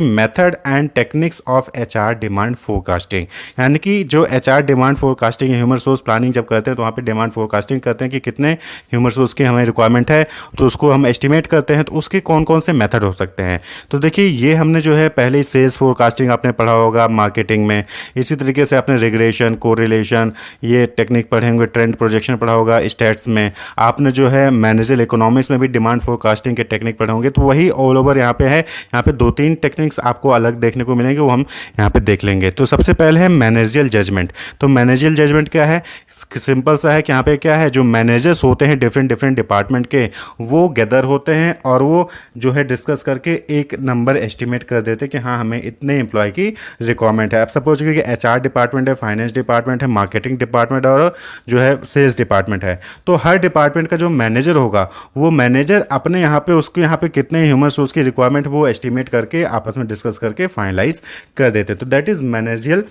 Method and techniques of HR demand forecasting. यानी कि जो HR demand forecasting human resource planning जब करते हैं तो वहाँ पे डिमांड फोरकास्टिंग करते हैं कि कितने ह्यूमन रिसोर्स की हमें रिक्वायरमेंट है, तो उसको हम एस्टिमेट करते हैं, तो उसके कौन कौन से मेथड हो सकते हैं। तो देखिए ये हमने जो है पहले ही सेल्स फोरकास्टिंग आपने पढ़ा होगा मार्केटिंग में, इसी तरीके से आपने रिग्रेशन, कोरिलेशन, ये टेक्निक पढ़े होंगे, ट्रेंड प्रोजेक्शन पढ़ा होगा स्टैट्स में, आपने जो है मैनेजर इकोनॉमिक्स में भी डिमांड फोरकास्टिंग के टेक्निक पढ़े होंगे। तो वही ऑल ओवर यहाँ पे है, यहाँ पे 2-3 टेक्निक्स आपको अलग देखने को मिलेंगे, वो हम यहाँ पे देख लेंगे। तो सबसे पहले है मैनेजरियल जजमेंट। तो मैनेजरियल जजमेंट क्या है, सिंपल सा है कि यहाँ पे क्या है, जो मैनेजर्स होते हैं डिफरेंट डिफरेंट डिपार्टमेंट के, वो गैदर होते हैं और वो जो है डिस्कस करके एक नंबर एस्टिमेट कर देते हैं कि हाँ हमें इतने एम्प्लॉय की रिक्वायरमेंट है। अब सपोज करिए कि एचआर डिपार्टमेंट है, फाइनेंस डिपार्टमेंट है, मार्केटिंग डिपार्टमेंट और जो है सेल्स डिपार्टमेंट है। तो हर डिपार्टमेंट का जो मैनेजर होगा, वो मैनेजर अपने यहाँ पे उसके यहाँ पे कितने ह्यूमन रिसोर्स की रिक्वायरमेंट वो एस्टिमेट करके आपस में डिस्कस करके फाइनलाइज कर देते हैं। तो दैट इज मैनेजरियल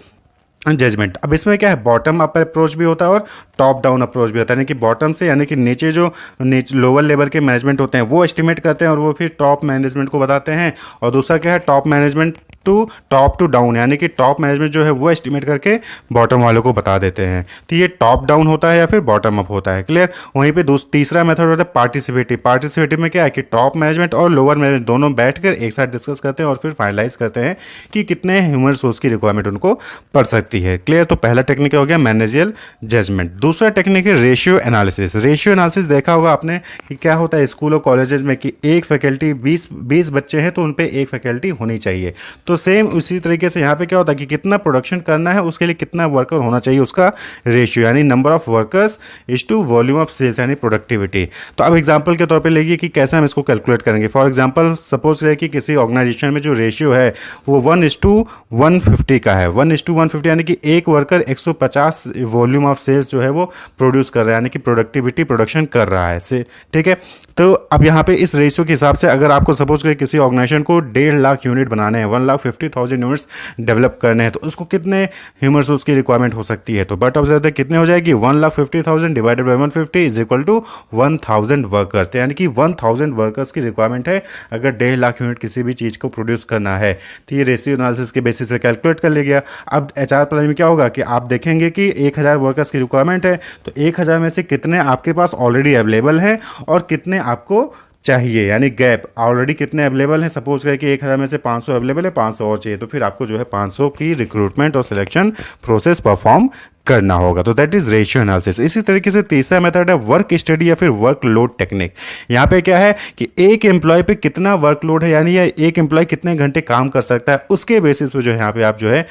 जजमेंट। अब इसमें क्या है, बॉटम अप अप्रोच भी होता है और टॉप डाउन अप्रोच भी होता है। यानी कि बॉटम से, यानी कि नीचे जो लोअर लेवल के मैनेजमेंट होते हैं वो एस्टिमेट करते हैं और वो फिर टॉप मैनेजमेंट को बताते हैं। और दूसरा क्या है, top management top to down, यानी कि टॉप मैनेजमेंट जो है वो एस्टिमेट करके बॉटम वालों को बता देते हैं। तो ये टॉप डाउन होता है या फिर बॉटम अप होता है, क्लियर। वहीं पे तीसरा मेथड होता है पार्टिसिपेटिव। पार्टिसिपेटिव में क्या है कि टॉप मैनेजमेंट और लोअर मैनेजमेंट दोनों बैठकर एक साथ डिस्कस करते हैं और फिर फाइनलाइज करते हैं कि कितने ह्यूमन रिसोर्स की रिक्वायरमेंट उनको पड़ सकती है, क्लियर। तो पहला टेक्निक हो गया मैनेजरियल जजमेंट। दूसरा टेक्निक है रेशियो एनालिसिस। रेशियो एनालिसिस देखा होगा आपने कि क्या होता है स्कूल और कॉलेजेस में कि एक फैकल्टी 20 बच्चे हैं तो उन पे एक फैकल्टी होनी चाहिए। तो सेम उसी तरीके से यहाँ पे क्या होता है कि कितना प्रोडक्शन करना है उसके लिए कितना वर्कर होना चाहिए, उसका रेशियो यानी number of workers is to volume of sales यानी प्रोडक्टिविटी। तो अब एग्जांपल के तौर पे लेंगे कि कैसे हम इसको कैलकुलेट करेंगे। फॉर एग्जांपल सपोज करें कि किसी ऑर्गेनाइजेशन में जो रेशियो है वो 1:150 का है। 1:150 यानी कि एक वर्कर 150 वॉल्यूम ऑफ सेल्स जो है वो प्रोड्यूस कर रहा है, यानी कि प्रोडक्टिविटी प्रोडक्शन कर रहा है से, ठीक है। तो अब यहाँ पे इस रेशियो के हिसाब से अगर आपको सपोज करें किसी ऑर्गेनाइजेशन को 1.5 लाख यूनिट बनाने हैं, 1,50,000 यूनिट्स डेवलप करने हैं, तो उसको कितने ह्यूमन रिसोर्स की रिक्वायरमेंट हो सकती है। तो बट ऑब्जर्व कितने हो जाएगी, 1,50,000 divided by 150 is equal to 1,000 workers, यानी कि 1,000 वर्कर्स की रिक्वायरमेंट है अगर 1.5 लाख यूनिट किसी भी चीज़ को प्रोड्यूस करना है। तो ये रेशियो एनालिसिस के बेसिस पे कैलकुलेट कर लिया गया। अब एचआर प्लानिंग में क्या होगा कि आप देखेंगे कि 1,000 वर्कर्स की रिक्वायरमेंट है, तो 1,000 में से कितने आपके पास ऑलरेडी अवेलेबल है और कितने आपको चाहिए, यानी गैप ऑलरेडी कितने अवेलेबल हैं। सपोज करें कि 1,000 में से 500 अवेलेबल है, 500 और चाहिए, तो फिर आपको जो है 500 की रिक्रूटमेंट और सिलेक्शन प्रोसेस परफॉर्म करना होगा। तो दैट इज रेशियो एनालिसिस। इसी तरीके से तीसरा मेथड है वर्क स्टडी या फिर वर्कलोड टेक्निक। यहाँ पे क्या है कि एक एम्प्लॉय पे कितना वर्कलोड है, यानी एक एम्प्लॉय कितने घंटे काम कर सकता है, उसके बेसिस पे जो है यहाँ पे आप जो है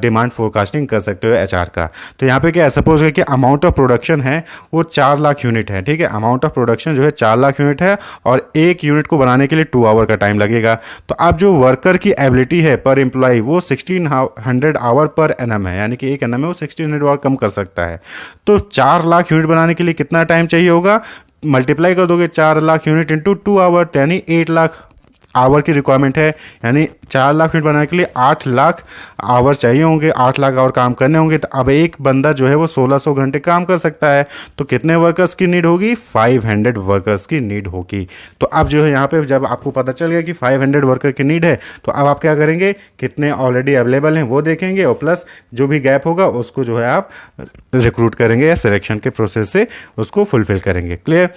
डिमांड फोरकास्टिंग कर सकते हो एचआर का। तो यहाँ पे क्या है, सपोज है कि अमाउंट ऑफ प्रोडक्शन है वो 4 लाख यूनिट है, ठीक है। अमाउंट ऑफ प्रोडक्शन जो है 4 लाख यूनिट है और एक यूनिट को बनाने के लिए 2 आवर का टाइम लगेगा। तो अब जो वर्कर की एबिलिटी है पर एम्प्लॉय वो 1600 आवर पर एनम है, यानी कि एक एनम है वो 1600 आवर कम कर सकता है। तो 4 लाख यूनिट बनाने के लिए कितना टाइम चाहिए होगा, मल्टीप्लाई कर दोगे 4 लाख यूनिट इंटू 2 आवर, यानी 8 लाख आवर की रिक्वायरमेंट है। यानी 4 लाख यूनिट बनाने के लिए 8 लाख आवर चाहिए होंगे, 8 लाख आवर काम करने होंगे। तो अब एक बंदा जो है वो 1600 घंटे काम कर सकता है, तो कितने वर्कर्स की नीड होगी, 500 वर्कर्स की नीड होगी। तो अब जो है यहाँ पे जब आपको पता चल गया कि 500 वर्कर की नीड है, तो अब आप क्या करेंगे, कितने ऑलरेडी अवेलेबल हैं वो देखेंगे और प्लस जो भी गैप होगा उसको जो है आप रिक्रूट करेंगे या सिलेक्शन के प्रोसेस से उसको फुलफिल करेंगे, क्लियर।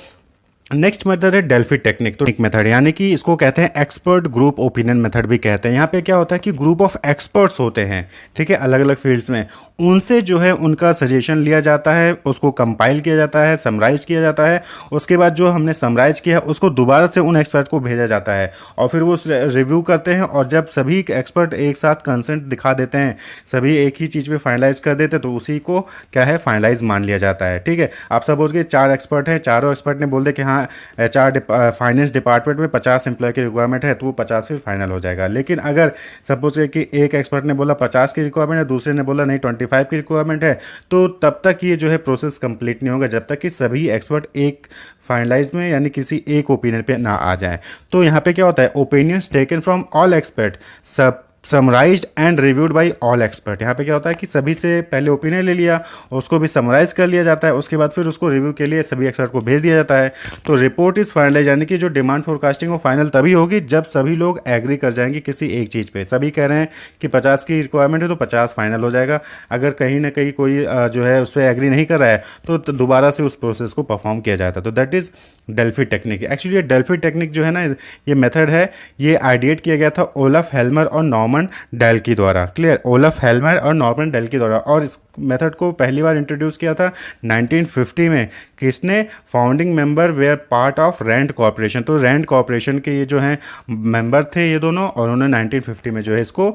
नेक्स्ट मेथड है डेल्फी टेक्निक। तो एक मेथड यानी कि इसको कहते हैं एक्सपर्ट ग्रुप ओपिनियन मेथड भी कहते हैं। यहाँ पे क्या होता है कि ग्रुप ऑफ एक्सपर्ट्स होते हैं, ठीक है, अलग अलग फील्ड्स में, उनसे जो है उनका सजेशन लिया जाता है, उसको कंपाइल किया जाता है, समराइज किया जाता है। उसके बाद जो हमने समराइज किया उसको दोबारा से उन एक्सपर्ट को भेजा जाता है और फिर वो रिव्यू करते हैं और जब सभी एक्सपर्ट एक साथ कंसेंट दिखा देते हैं, सभी एक ही चीज़ पे फाइनलाइज कर देते हैं, तो उसी को क्या है फाइनलाइज मान लिया जाता है, ठीक है। आप सपोज के 4 एक्सपर्ट हैं, चारों एक्सपर्ट ने बोल दे कि हाँ एचआर फाइनेंस डिपार्टमेंट में 50 एम्प्लॉय की रिक्वायरमेंट है, तो वो 50 फिर फाइनल हो जाएगा। लेकिन अगर सपोज कि एक एक्सपर्ट ने बोला 50 की रिक्वायरमेंट है, दूसरे ने बोला नहीं 25 की रिक्वायरमेंट है, तो तब तक ये जो है प्रोसेस कंप्लीट नहीं होगा जब तक कि सभी एक्सपर्ट एक फाइनलाइज में यानी किसी एक ओपिनियन पे ना आ जाए। तो यहाँ पे क्या होता है, opinions taken from all expert, सब summarized and reviewed by all expert. यहाँ पे क्या होता है कि सभी से पहले ओपिनियन ले लिया, उसको भी समराइज कर लिया जाता है, उसके बाद फिर उसको रिव्यू के लिए सभी एक्सपर्ट को भेज दिया जाता है। तो रिपोर्ट इज फाइनलाइज, यानी कि जो डिमांड फोरकास्टिंग वो फाइनल तभी होगी जब सभी लोग एग्री कर जाएंगे किसी एक चीज़ पे। सभी कह रहे हैं कि 50 की रिक्वायरमेंट है तो 50 फाइनल हो जाएगा। अगर कहीं ना कहीं कोई जो है उस पर एग्री नहीं कर रहा है तो दोबारा से उस प्रोसेस को परफॉर्म किया जाता है। तो that is Delphi technique. Actually ये डेल्फी टेक्निक जो है ना, ये मेथड है, ये आइडिएट किया गया था ओलफ हेल्मर और नॉर्मन डेल्की द्वारा। क्लियर, ओलफ हेल्मर और नॉर्मन डेल्की द्वारा। और इस मेथड को पहली बार इंट्रोड्यूस किया था 1950 में। किसने? Founding member were part of Rand Corporation. तो रैंड कॉर्पोरेशन के ये जो हैं मेंबर थे ये दोनों, और उन्होंने 1950 में जो है इसको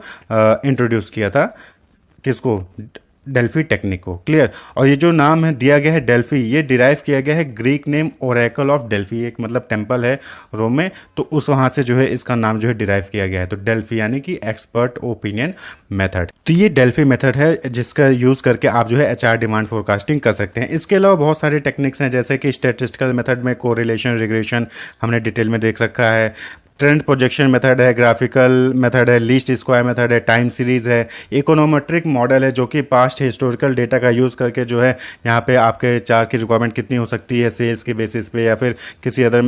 इंट्रोड्यूस किया था। किसको? डेल्फी टेक्निक को। क्लियर। और ये जो नाम है दिया गया है डेल्फी, ये डिराइव किया गया है Greek name Oracle of Delphi, एक मतलब टेम्पल है रोम में, तो उस वहाँ से जो है इसका नाम जो है डिराइव किया गया है। तो डेल्फी यानी कि एक्सपर्ट ओपिनियन मेथड। तो ये डेल्फी मेथड है जिसका यूज़ करके आप जो है एचआर डिमांड फोरकास्टिंग कर सकते हैं। इसके अलावा बहुत सारे टेक्निक्स हैं, जैसे कि स्टैटिस्टिकल मेथड में कोरिलेशन, रिग्रेशन हमने डिटेल में देख रखा है। ट्रेंड प्रोजेक्शन मेथड है, ग्राफिकल मेथड है, लीस्ट स्क्वायर मेथड है, टाइम सीरीज है, इकोनोमेट्रिक मॉडल है जो कि पास्ट हिस्टोरिकल डेटा का यूज़ करके जो है यहाँ पे आपके चार की रिक्वायरमेंट कितनी हो सकती है सेल्स के बेसिस पे या फिर किसी अदर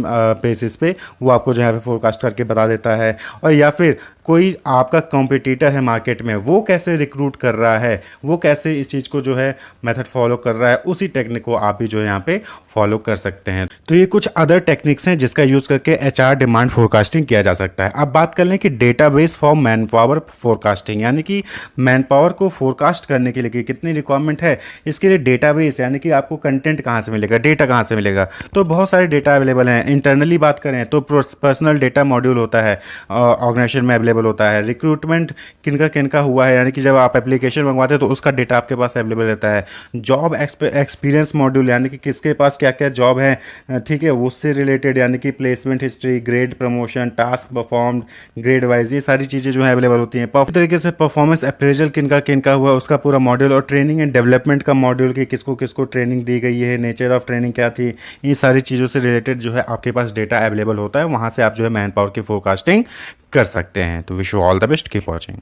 बेसिस पे, वो आपको जो है यहाँ पे फोरकास्ट करके बता देता है। और या फिर कोई आपका कॉम्पिटिटर है मार्केट में, वो कैसे रिक्रूट कर रहा है, वो कैसे इस चीज़ को जो है मेथड फॉलो कर रहा है, उसी टेक्निक को आप भी जो है यहाँ पे फॉलो कर सकते हैं। तो ये कुछ अदर टेक्निक्स हैं जिसका यूज़ करके एचआर डिमांड फोरकास्टिंग किया जा सकता है। अब बात कर लें कि database for man power forecasting, यानी कि मैन पावर को फोरकास्ट करने के लिए कितनी रिक्वायरमेंट है, इसके लिए डेटाबेस यानी कि आपको कंटेंट कहाँ से मिलेगा, डेटा कहाँ से मिलेगा। तो बहुत सारे डेटा अवेलेबल हैं। इंटरनली बात करें तो पर्सनल डेटा मॉड्यूल होता है, ऑर्गेनाइजेशन में अवेलेबल होता है। रिक्रूटमेंट किनका किनका हुआ है, यानी कि जब आप एप्लीकेशन मंगवाते हैं तो उसका डेटा आपके पास अवेलेबल रहता है। जॉब एक्सपीरियंस मॉड्यूल, यानी कि किसके पास क्या क्या जॉब है, ठीक है, उससे रिलेटेड, यानी कि placement history, grade, promotion, task performed, grade wise, ये सारी चीज़ें जो है अवेलेबल होती हैं। इस तरीके से परफॉर्मेंस अप्रेजल किनका किनका हुआ उसका पूरा मॉड्यूल, और ट्रेनिंग एंड डेवलपमेंट का मॉड्यूल कि किसको किसको ट्रेनिंग दी गई है, नेचर ऑफ ट्रेनिंग क्या थी, ये सारी चीज़ों से रिलेटेड जो है आपके पास डेटा अवेलेबल होता है। वहाँ से आप जो है मैन पावर की फोरकास्टिंग कर सकते हैं। तो wish you all the best, keep watching.